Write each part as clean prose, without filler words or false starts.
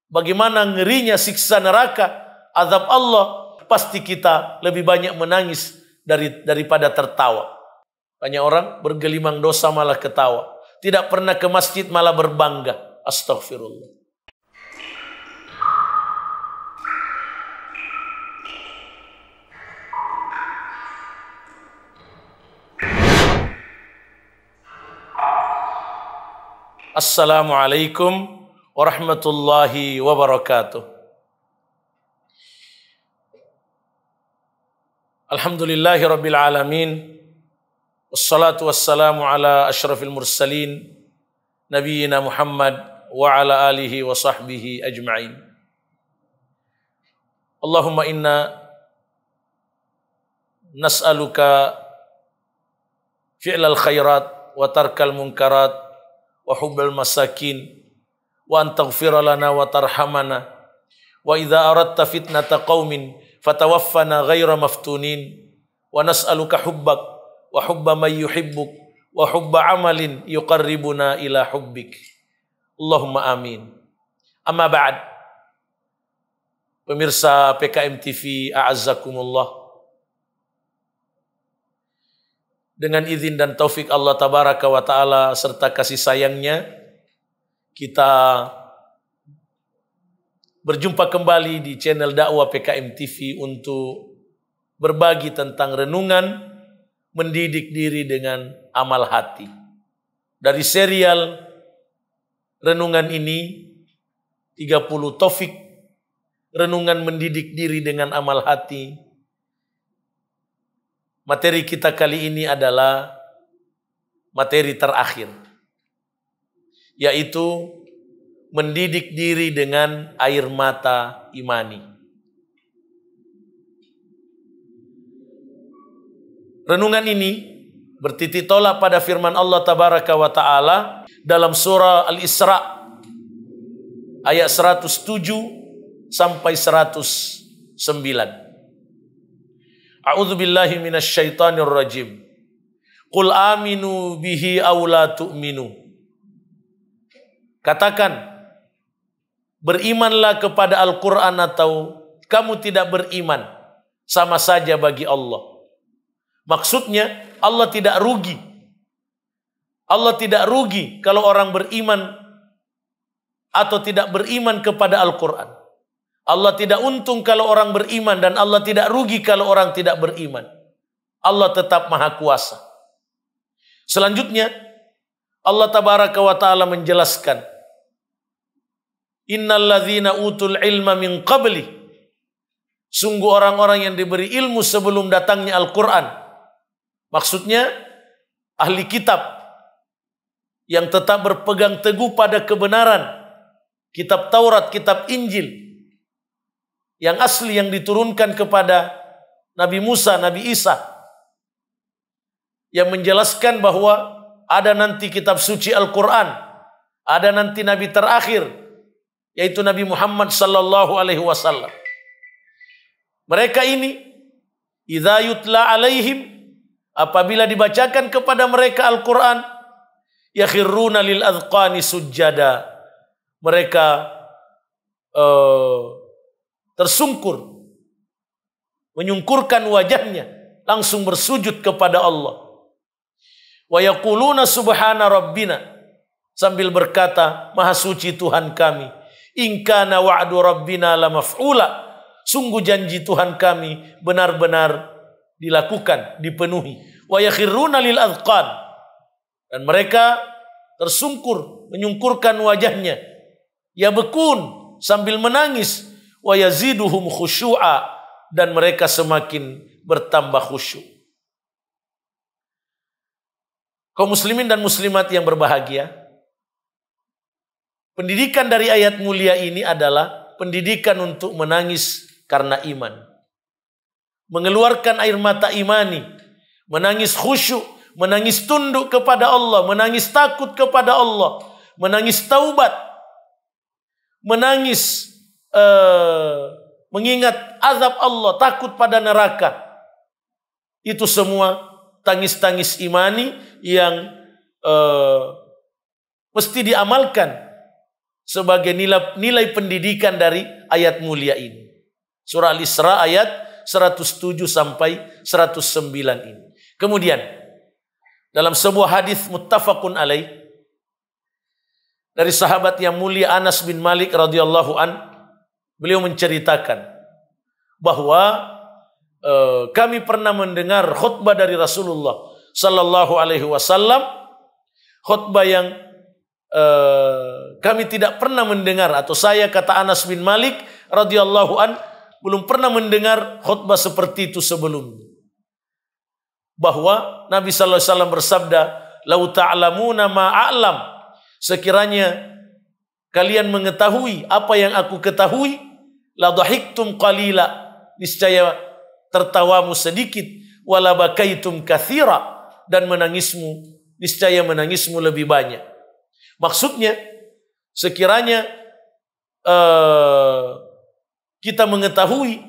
bagaimana ngerinya siksa neraka, azab Allah, pasti kita lebih banyak menangis daripada tertawa. Banyak orang bergelimang dosa malah ketawa. Tidak pernah ke masjid malah berbangga. Astaghfirullah. Assalamualaikum warahmatullahi wabarakatuh. Alhamdulillahi rabbil alamin. Wassalatu wassalamu ala asyrafil mursalin Nabiyyina Muhammad wa ala alihi wa sahbihi ajma'in. Allahumma inna nas'aluka fi'lal khairat wa tarkal munkarat wa hubbal masakin wa an taghfira lana wa tarhamana wa idza aradta fitnata qaumin fatawaffana ghaira maftunin wa nas'aluka hubbak wa hubba man yuhibbuk wa hubba amalin yuqarribuna ila hubbik. Allahumma amin. Amma ba'd. Pemirsa PKM TV, a'azzakumullah. Dengan izin dan taufik Allah tabaraka wa ta'ala serta kasih sayangnya, kita berjumpa kembali di channel dakwah PKM TV untuk berbagi tentang renungan mendidik diri dengan amal hati. Dari serial renungan ini 30 topik renungan mendidik diri dengan amal hati. Materi kita kali ini adalah materi terakhir, yaitu mendidik diri dengan air mata imani. Renungan ini bertitik tolak pada firman Allah tabaraka wa ta'ala dalam surah Al-Isra ayat 107 sampai 109. A'udzu billahi minasyaitonir rajim. Qul aminu bihi aw la tu'minu. Katakan, berimanlah kepada Al-Qur'an atau kamu tidak beriman, sama saja bagi Allah. Maksudnya Allah tidak rugi. Allah tidak rugi kalau orang beriman atau tidak beriman kepada Al-Quran. Allah tidak untung kalau orang beriman dan Allah tidak rugi kalau orang tidak beriman. Allah tetap maha kuasa. Selanjutnya Allah tabaraka wa ta'ala menjelaskan, Innal ladzina utul ilma min qabli. Sungguh orang-orang yang diberi ilmu sebelum datangnya Al-Quran. Maksudnya ahli kitab yang tetap berpegang teguh pada kebenaran. Kitab Taurat, kitab Injil yang asli yang diturunkan kepada Nabi Musa, Nabi Isa, yang menjelaskan bahwa ada nanti kitab suci Al-Quran, ada nanti Nabi terakhir, yaitu Nabi Muhammad sallallahu alaihi wasallam. Mereka ini idza yutla alaihim, apabila dibacakan kepada mereka Al-Quran, yakhirruna lil adhqani sujjada. Mereka tersungkur, menyungkurkan wajahnya, langsung bersujud kepada Allah. Wa yaquluna subhana rabbina, sambil berkata, maha suci Tuhan kami. In kana wa'du rabbina la maf'ula, sungguh janji Tuhan kami benar-benar dilakukan, dipenuhi. Wa yakhirruna lil adhqan, dan mereka tersungkur, menyungkurkan wajahnya. Yabkun, sambil menangis. Wa yaziduhum khusyu'a, dan mereka semakin bertambah khusyuk. Kaum muslimin dan muslimat yang berbahagia, pendidikan dari ayat mulia ini adalah pendidikan untuk menangis karena iman. Mengeluarkan air mata imani, menangis khusyuk, menangis tunduk kepada Allah, menangis takut kepada Allah, menangis taubat, menangis mengingat azab Allah, takut pada neraka. Itu semua tangis-tangis imani yang mesti diamalkan sebagai nilai pendidikan dari ayat mulia ini. Surah Al-Isra ayat 107 sampai 109 ini. Kemudian dalam sebuah hadis muttafaqun alaih dari sahabat yang mulia Anas bin Malik radhiyallahu an, beliau menceritakan bahwa kami pernah mendengar khutbah dari Rasulullah sallallahu alaihi wasallam, khutbah yang kami tidak pernah mendengar, atau saya, kata Anas bin Malik radhiyallahu an, belum pernah mendengar khutbah seperti itu sebelumnya. Bahwa Nabi sallallahu alaihi wasallam bersabda, "Lau ta'lamuna ma a'lam." Sekiranya kalian mengetahui apa yang aku ketahui, la dhahiktum qalila, niscaya tertawamu sedikit, wala bakaitum katsira, dan niscaya menangismu lebih banyak. Maksudnya, sekiranya kita mengetahui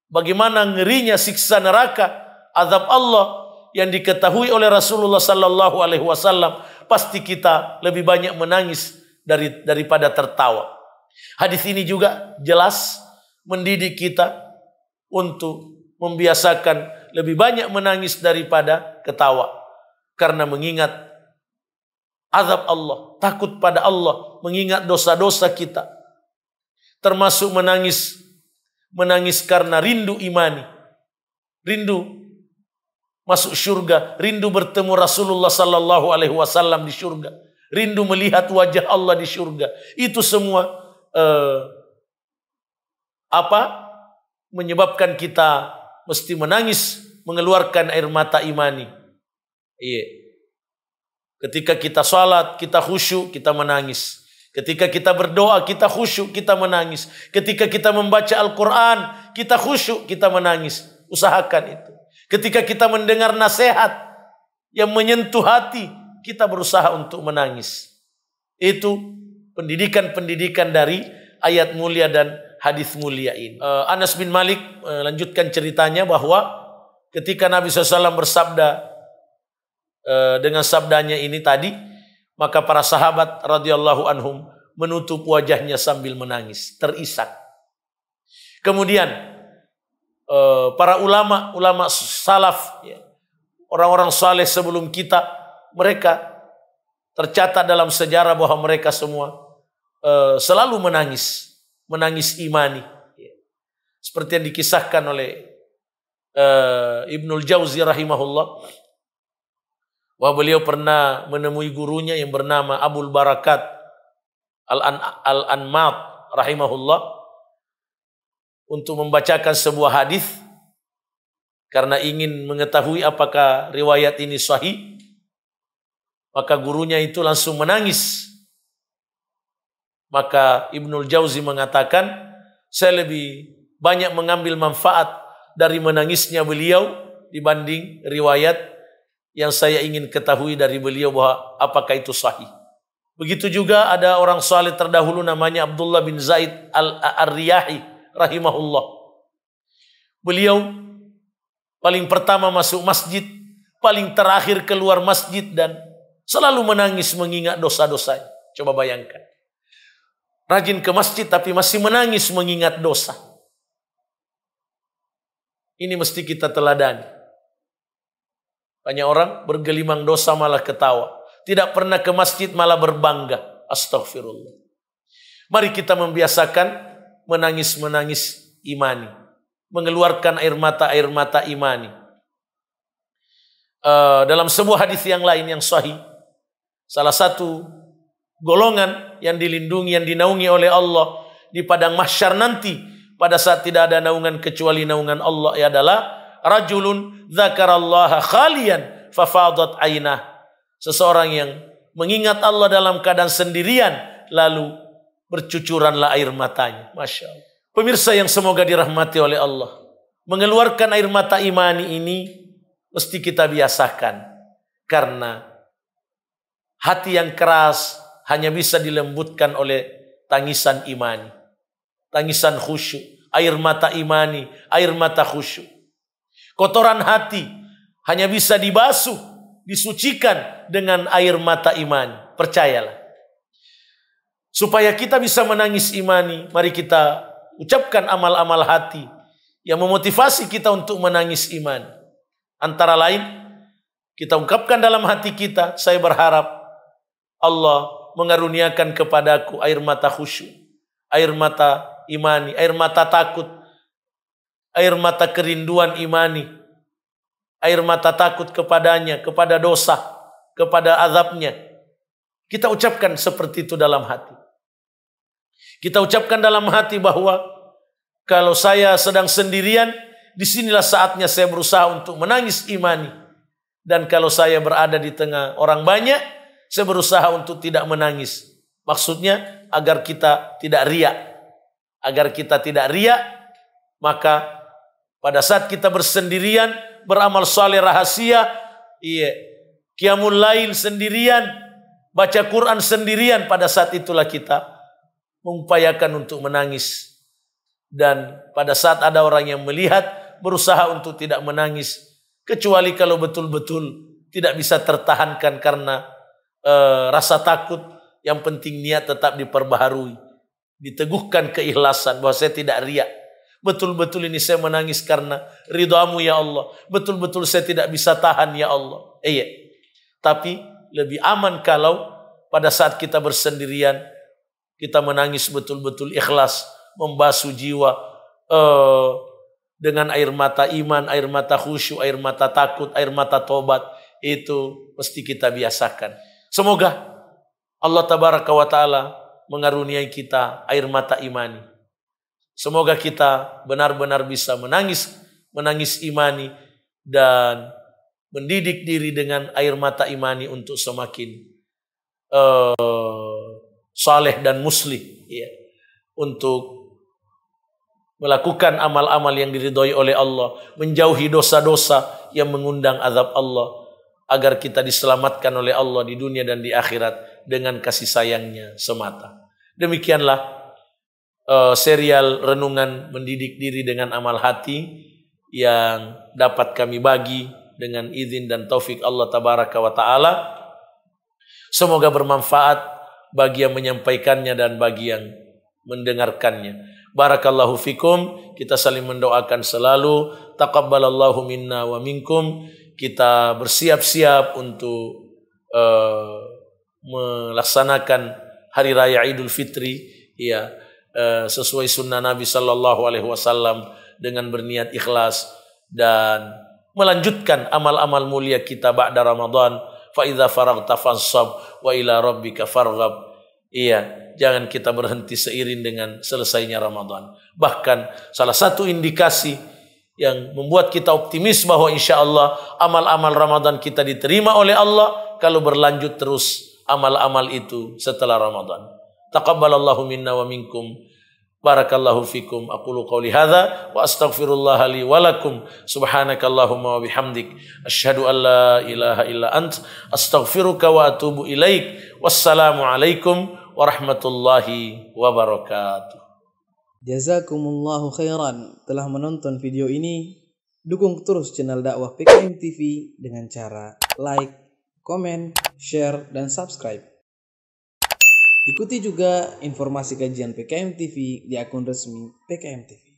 bagaimana ngerinya siksa neraka, azab Allah yang diketahui oleh Rasulullah sallallahu alaihi wasallam, pasti kita lebih banyak menangis daripada tertawa. Hadis ini juga jelas mendidik kita untuk membiasakan lebih banyak menangis daripada ketawa, karena mengingat azab Allah, takut pada Allah, mengingat dosa-dosa kita, termasuk menangis karena rindu imani, rindu masuk surga, rindu bertemu Rasulullah sallallahu alaihi wasallam di surga, rindu melihat wajah Allah di surga. Itu semua menyebabkan kita mesti menangis, mengeluarkan air mata imani. Iya. Ketika kita salat, kita khusyuk, kita menangis. Ketika kita berdoa, kita khusyuk, kita menangis. Ketika kita membaca Al-Quran, kita khusyuk, kita menangis. Usahakan itu. Ketika kita mendengar nasihat yang menyentuh hati, kita berusaha untuk menangis. Itu pendidikan-pendidikan dari ayat mulia dan hadis mulia ini. Anas bin Malik lanjutkan ceritanya bahwa ketika Nabi SAW bersabda dengan sabdanya ini tadi, maka para sahabat radhiyallahu anhum menutup wajahnya sambil menangis, terisak. Kemudian para ulama salaf, orang-orang saleh sebelum kita, mereka tercatat dalam sejarah bahwa mereka semua selalu menangis imani, seperti yang dikisahkan oleh Ibnul Jauzi rahimahullah, bahwa beliau pernah menemui gurunya yang bernama Abul Barakat Al-Anmat rahimahullah untuk membacakan sebuah hadis karena ingin mengetahui apakah riwayat ini sahih. Maka gurunya itu langsung menangis. Maka Ibnul Jauzi mengatakan, saya lebih banyak mengambil manfaat dari menangisnya beliau dibanding riwayat yang saya ingin ketahui dari beliau bahwa apakah itu sahih. Begitu juga ada orang saleh terdahulu namanya Abdullah bin Zaid Ar-Riyahi rahimahullah. Beliau paling pertama masuk masjid, paling terakhir keluar masjid, dan selalu menangis mengingat dosa-dosanya. Coba bayangkan. Rajin ke masjid tapi masih menangis mengingat dosa. Ini mesti kita teladani. Banyak orang bergelimang dosa malah ketawa. Tidak pernah ke masjid malah berbangga. Astaghfirullah. Mari kita membiasakan menangis imani. Mengeluarkan air mata imani. Dalam sebuah hadis yang lain yang sahih, salah satu golongan yang dilindungi, yang dinaungi oleh Allah di padang mahsyar nanti, pada saat tidak ada naungan kecuali naungan Allah, adalah rajulun dzakarallaha khalian fafadat ainah. Seseorang yang mengingat Allah dalam keadaan sendirian, lalu bercucuranlah air matanya. Masya Allah. Pemirsa yang semoga dirahmati oleh Allah, mengeluarkan air mata imani ini mesti kita biasakan, karena hati yang keras hanya bisa dilembutkan oleh tangisan imani, tangisan khusyuk, air mata imani, air mata khusyuk. Kotoran hati hanya bisa dibasuh, disucikan dengan air mata imani. Percayalah. Supaya kita bisa menangis imani, mari kita ucapkan amal-amal hati yang memotivasi kita untuk menangis iman. Antara lain, kita ungkapkan dalam hati kita, saya berharap Allah mengaruniakan kepadaku air mata khusyuk, air mata imani, air mata takut, air mata kerinduan imani, air mata takut kepadanya, kepada dosa, kepada azabnya. Kita ucapkan seperti itu dalam hati. Kita ucapkan dalam hati bahwa kalau saya sedang sendirian, disinilah saatnya saya berusaha untuk menangis imani. Dan kalau saya berada di tengah orang banyak, saya berusaha untuk tidak menangis. Maksudnya agar kita tidak riak. Agar kita tidak riak, maka pada saat kita bersendirian, beramal saleh rahasia, qiyamul lail sendirian, baca Quran sendirian, pada saat itulah kita mengupayakan untuk menangis. Dan pada saat ada orang yang melihat, berusaha untuk tidak menangis, kecuali kalau betul-betul tidak bisa tertahankan karena rasa takut. Yang penting niat tetap diperbaharui, diteguhkan keikhlasan bahwa saya tidak riak. Betul-betul ini saya menangis karena ridhamu ya Allah. Betul-betul saya tidak bisa tahan ya Allah. Tapi lebih aman kalau pada saat kita bersendirian, kita menangis betul-betul ikhlas, membasuh jiwa dengan air mata iman, air mata khusyuk, air mata takut, air mata tobat. Itu mesti kita biasakan. Semoga Allah tabaraka wa ta'ala mengaruniai kita air mata imani. Semoga kita benar-benar bisa menangis imani dan mendidik diri dengan air mata imani untuk semakin saleh dan muslim, untuk melakukan amal-amal yang diridhoi oleh Allah, menjauhi dosa-dosa yang mengundang azab Allah, agar kita diselamatkan oleh Allah di dunia dan di akhirat dengan kasih sayangnya semata. Demikianlah serial renungan mendidik diri dengan amal hati yang dapat kami bagi dengan izin dan taufik Allah tabaraka wa ta'ala. Semoga bermanfaat bagi yang menyampaikannya dan bagi yang mendengarkannya. Barakallahu fikum. Kita saling mendoakan selalu. Taqabbalallahu minna wa minkum. Kita bersiap-siap untuk melaksanakan hari raya Idul Fitri, sesuai sunnah Nabi Sallallahu Alaihi Wasallam dengan berniat ikhlas dan melanjutkan amal-amal mulia kita ba'da Ramadan. Fa idza faraghta fansab wa ila rabbika farghab. Jangan kita berhenti seiring dengan selesainya Ramadan. Bahkan salah satu indikasi yang membuat kita optimis bahwa insya Allah amal-amal Ramadan kita diterima oleh Allah kalau berlanjut terus amal-amal itu setelah Ramadan. Taqabbalallahu minna wa minkum. Barakallahu fikum. Aqulu qawli hadza wa astaghfirullah li wa lakum. Subhanakallahumma wa bihamdik asyhadu an la ilaha illa ant astaghfiruka wa atubu ilaik. Wassalamu alaikum warahmatullahi wabarakatuh. Jazakumullahu khairan telah menonton video ini. Dukung terus channel dakwah PKM TV dengan cara like, komen, share, dan subscribe. Ikuti juga informasi kajian PKM TV di akun resmi PKM TV.